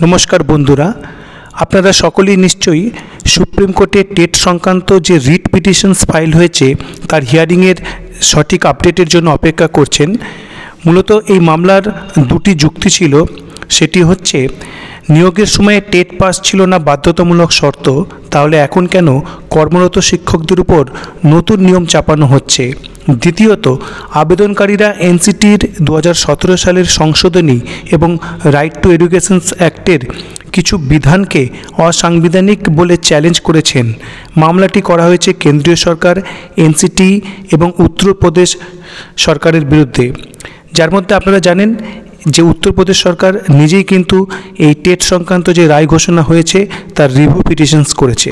নমস্কার বন্ধুরা, আপনারা সকলেই নিশ্চয়ই সুপ্রিম কোর্টে টেট সংক্রান্ত যে রিট পিটিশনস ফাইল হয়েছে তার হিয়ারিংয়ের সঠিক আপডেটের জন্য অপেক্ষা করছেন। মূলত এই মামলার দুটি যুক্তি ছিল। সেটি হচ্ছে, নিয়োগের সময়ে টেট পাস ছিল না বাধ্যতামূলক শর্ত, তাহলে এখন কেন কর্মরত শিক্ষকদের উপর নতুন নিয়ম চাপানো হচ্ছে। দ্বিতীয়ত, আবেদনকারীরা এনসিটির 2017 সালের সংশোধনী এবং রাইট টু এডুকেশন অ্যাক্টের কিছু বিধানকে অসাংবিধানিক বলে চ্যালেঞ্জ করেছেন। মামলাটি করা হয়েছে কেন্দ্রীয় সরকার, এনসিটি এবং উত্তরপ্রদেশ সরকারের বিরুদ্ধে, যার মধ্যে আপনারা জানেন যে উত্তরপ্রদেশ সরকার নিজেই কিন্তু এই টেট সংক্রান্ত যে রায় ঘোষণা হয়েছে তার রিভিউ পিটিশনস করেছে।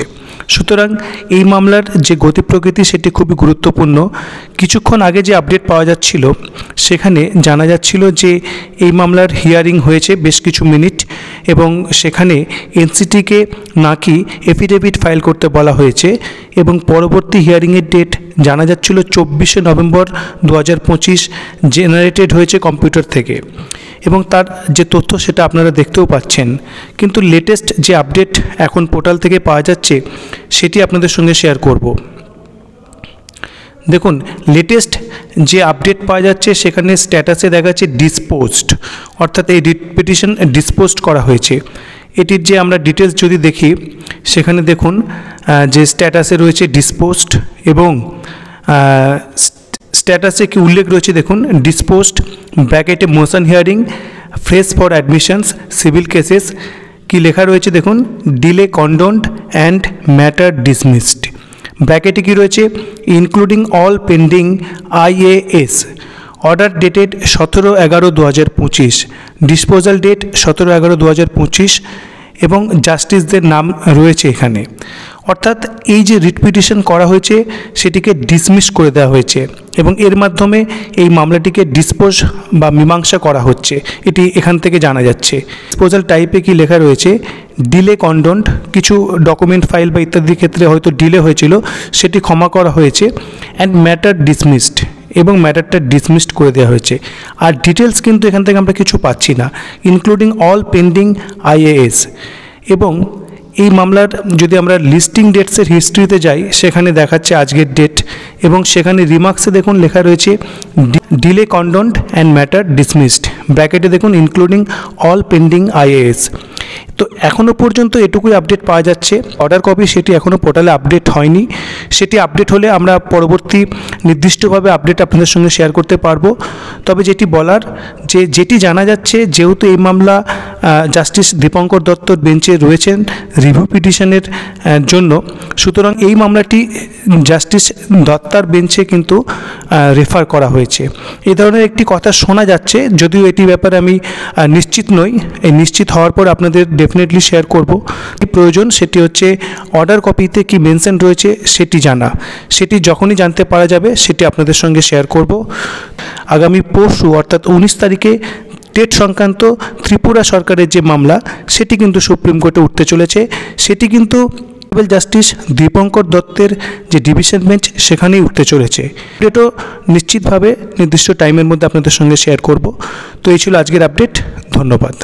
সুতরাং এই মামলার যে গতি প্রকৃতি সেটি খুবই গুরুত্বপূর্ণ। কিছুক্ষণ আগে যে আপডেট পাওয়া যাচ্ছিল সেখানে জানা যাচ্ছিল যে এই মামলার হিয়ারিং হয়েছে বেশ কিছু মিনিট, এবং সেখানে এনসিটিকে নাকি এফিডেভিট ফাইল করতে বলা হয়েছে, এবং পরবর্তী হিয়ারিংয়ের ডেট জানা যাচ্ছিল 24শে নভেম্বর 2025 জেনারেটেড হয়েছে কম্পিউটার থেকে, এবং তার যে তথ্য সেটা আপনারা দেখতেও পাচ্ছেন। কিন্তু লেটেস্ট যে আপডেট এখন পোর্টাল থেকে পাওয়া যাচ্ছে সেটি আপনাদের সঙ্গে শেয়ার করব। দেখুন, লেটেস্ট যে আপডেট পাওয়া যাচ্ছে সেখানে স্ট্যাটাসে দেখা যাচ্ছে ডিসপোজড, অর্থাৎ এই রিট পিটিশন ডিসপোজড করা হয়েছে। এটির যে আমরা ডিটেলস যদি দেখি সেখানে দেখুন যে স্ট্যাটাসে রয়েছে ডিসপোজড, এবং স্ট্যাটাসে কি উল্লেখ রয়েছে দেখুন, ডিসপোজড ব্র্যাকেটে motion hearing fresh for admissions civil cases, কি লেখা রয়েছে দেখুন, delay condoned and matter dismissed. ব্র্যাকেটে কি রয়েছে, including all pending IAS, order dated 17/11/2025, disposal date 17/11/2025, এবং জাস্টিসদের নাম রয়েছে এখানে। অর্থাৎ এই যে রিট পিটিশন করা হয়েছে সেটিকে ডিসমিস করে দেওয়া হয়েছে, এবং এর মাধ্যমে এই মামলাটিকে ডিসপোজ বা মীমাংসা করা হচ্ছে, এটি এখান থেকে জানা যাচ্ছে। ডিসপোজাল টাইপে কি লেখা রয়েছে, ডিলে কন্ডোন্ড, কিছু ডকুমেন্ট ফাইল বা ইত্যাদির ক্ষেত্রে হয়তো ডিলে হয়েছিল সেটি ক্ষমা করা হয়েছে, অ্যান্ড ম্যাটার ডিসমিসড, এবং ম্যাটারটা ডিসমিসড করে দেওয়া হয়েছে। আর ডিটেলস কিন্তু এখান থেকে আমরা কিছু পাচ্ছি না, ইনক্লুডিং অল পেন্ডিং IAS। এবং এই মামলার যদি আমরা লিস্টিং ডেটসের হিস্ট্রিতে যাই সেখানে দেখাচ্ছে আজকের ডেট, এবং সেখানে রিমার্কসে দেখুন লেখা রয়েছে delay condoned and matter dismissed, ব্র্যাকেটে দেখুন ইনক্লুডিং অল পেন্ডিং IAS। তো এখনও পর্যন্ত এটুকুই আপডেট পাওয়া যাচ্ছে। অর্ডার কপি সেটি এখনও পোর্টালে আপডেট হয়নি, সেটি আপডেট হলে আমরা পরবর্তী নির্দিষ্টভাবে আপডেট আপনাদের সঙ্গে শেয়ার করতে পারবো। তবে যেটি বলার, যেটি জানা যাচ্ছে, যেহেতু এই মামলা জাস্টিস দীপঙ্কর দত্তর বেঞ্চে রয়েছেন রিভিউ পিটিশনের জন্য, সুতরাং এই মামলাটি জাস্টিস দত্তার বেঞ্চে কিন্তু রেফার করা হয়েছে। এই ধরনের একটি কথা শোনা যাচ্ছে, যদিও এটি ব্যাপারে আমি নিশ্চিত নই। এই নিশ্চিত হওয়ার পর আপনাদের ডেফিনেটলি শেয়ার করব। প্রয়োজন সেটি হচ্ছে অর্ডার কপিতে কি মেনশন রয়েছে সেটি জানা, সেটি যখনই জানতে পারা যাবে সেটি আপনাদের সঙ্গে শেয়ার করব। আগামী পরশু অর্থাৎ 19 তারিখে টেট সংক্রান্ত ত্রিপুরা সরকারের যে মামলা সেটি কিন্তু সুপ্রিম কোর্টে উঠতে চলেছে, সেটি কিন্তু জাস্টিস দীপঙ্কর দত্তের যে ডিভিশন বেঞ্চ সেখানেই উঠতে চলেছে। এটাও নিশ্চিতভাবে নির্দিষ্ট টাইমের মধ্যে আপনাদের সঙ্গে শেয়ার করব। তো এই ছিল আজকের আপডেট। ধন্যবাদ।